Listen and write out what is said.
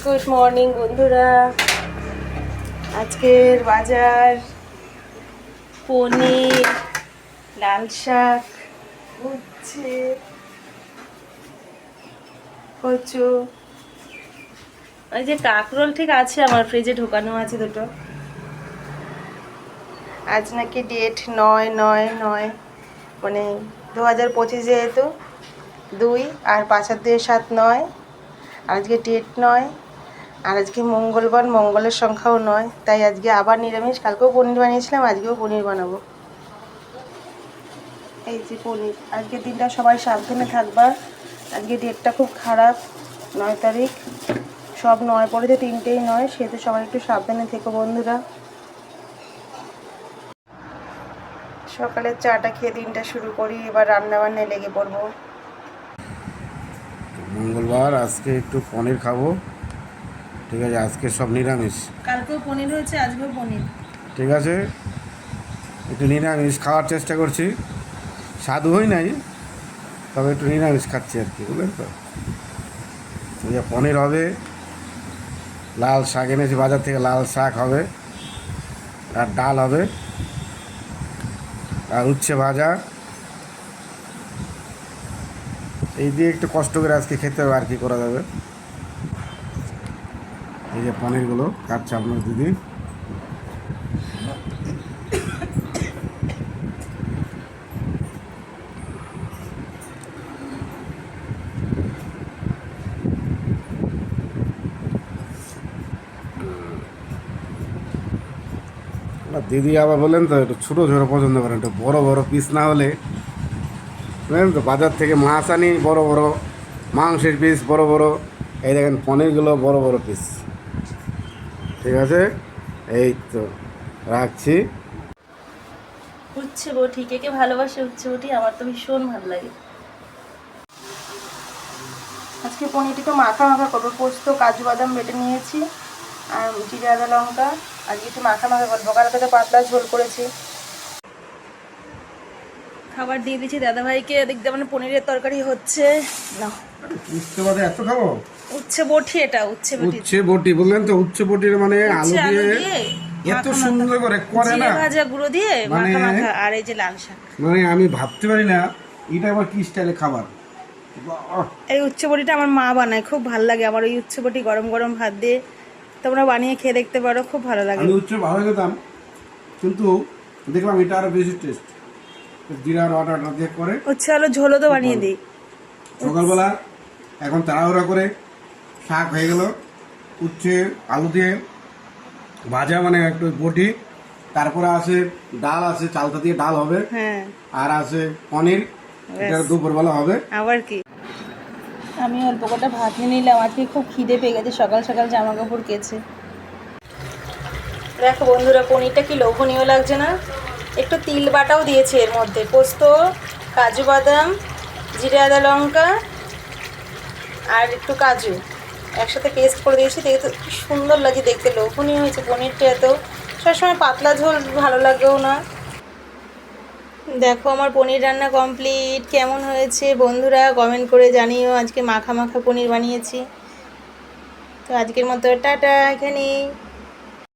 Good morning বন্ধুরা। আজকের বাজার পনির, লাল শাক, উচ্ছে, কচু। ওই যে কাঁকরোল ঠিক আছে, আমার ফ্রিজে ঢোকানো আছে দুটো। আজ নাকি ডেট 9/9/9, মানে 2025 যেহেতু 2 আর 5/2/7/9, আজকে ডেট 9। আর আজকে মঙ্গলবার, মঙ্গলের সংখ্যাও 9, তাই আজকে আবার নিরামিষ। কালকেও পনির বানিয়েছিলাম, আজকেও পনির বানাবো। এই যে পনির। আজকের দিনটা সবাই সাবধানে থাকবা। আজকে ডেটটা খুব খারাপ, 9 তারিখ। সব 9 পড়েছে, 3টেই 9, সেহেতু সবাই একটু সাবধানে থেকো বন্ধুরা। সকালের চাটা খেয়ে দিনটা শুরু করি, এবার রান্নাবান্নায় লেগে পড়বো। মঙ্গলবার, আজকে একটু পনির খাবো। ঠিক আছে, আজকে সব নিরামিষ। কালকেও পনির হয়েছে, আজকেও পনির। ঠিক আছে, একটু নিরামিষ খাওয়ার চেষ্টা করছি। স্বাদু হই নাই, তবে একটু নিরামিষ খাচ্ছি আর কি, বুঝলেন তো। এই যে পনির হবে, লাল শাক এনেছি বাজার থেকে, লাল শাক হবে, আর ডাল হবে, আর উচ্ছে ভাজা। এই দিয়ে একটু কষ্ট করে আজকে খেতে হবে, আর কি করা যাবে। এই যে পনিরগুলো কাটছে আপনার দিদি। দিদি আবার বললেন তো একটু ছোটো ছোটো পছন্দ করেন, একটু বড় বড় পিস না হলে। বুঝলেন তো, বাজার থেকে মাছ আনি বড় বড়, মাংসের পিস বড় বড়। এই দেখেন পনিরগুলো বড় বড় পিস। ঠিক আছে, এই তো রাখছি। উচ্ছে বটি, কে কে ভালোবাসে উচ্ছে বটি? আমার তো ভীষণ ভালো লাগে। আজকে পনিরটি তো মাখা মাখা করবো। পোস্ত, কাজু বাদাম বেটে নিয়েছি, আর জিরে আদা লঙ্কা। আজকে একটু মাখা মাখা করবো, কালকে তো পাতলা ঝোল করেছি। খাবার দিয়ে দিয়েছি দাদাভাইকে। দেখতে মানে পনিরের তরকারি হচ্ছে না। উচ্ছে বাদে এত খাবো? উচ্ছে বটি, এটা উচ্ছে বটি। উচ্ছে বটি বললেন তো, উচ্ছে বটির মানে আলু দিয়ে এত সুন্দর করে করে না, জিরে ভাজা গুঁড়ো দিয়ে মানে মাখা মাখা। আর এই যে লাল শাক, মানে আমি ভাবতে পারি না এটা আবার কি স্টাইলে খাবার। এই উচ্ছে বটিটা আমার মা বানায়, খুব ভালো লাগে আমার। ওই উচ্ছে বটি গরম গরম ভাত দিয়ে তোমরা বানিয়ে খেয়ে দেখতে পারো, খুব ভালো লাগে। আমি উচ্ছে ভালো খেতাম, কিন্তু দেখলাম এটা আরো বেশি টেস্ট। জিরা আর আটা দিয়ে করে উচ্ছে আলু ঝোলও তো বানিয়ে দিই সকালবেলা। এখন তাড়াহুড়া করে শাক হয়ে গেল, উচ্ছে আলু দিয়ে ভাজা, মানে একটু বটি। তারপরে আছে ডাল, আছে চালতা দিয়ে ডাল হবে, হ্যাঁ, আর আছে পনির, এটা দুপুরবেলা হবে। আবার কি। আমি অল্প কটা ভাত নিয়ে নিলাম, আজকে খুব খিদে পেয়ে গেছে, সকাল সকাল জামা কাপড় কেচে। দেখো বন্ধুরা, পনিরটা কি লোভনীয় লাগছে না? একটু তিল বাটাও দিয়েছে এর মধ্যে, পোস্ত, কাজু বাদাম, জিরে আদা লঙ্কা আর একটু কাজু একসাথে পেস্ট করে দিয়েছি। দেখতে কি সুন্দর লাগে, দেখতে লোভনীয় হয়েছে পনিরটা। এত সবসময় পাতলা ঝোল ভালো লাগেও না। দেখো আমার পনির রান্না কমপ্লিট। কেমন হয়েছে বন্ধুরা কমেন্ট করে জানিও। আজকে মাখা মাখা পনির বানিয়েছি। তো আজকের মতো টাটা, এখানেই।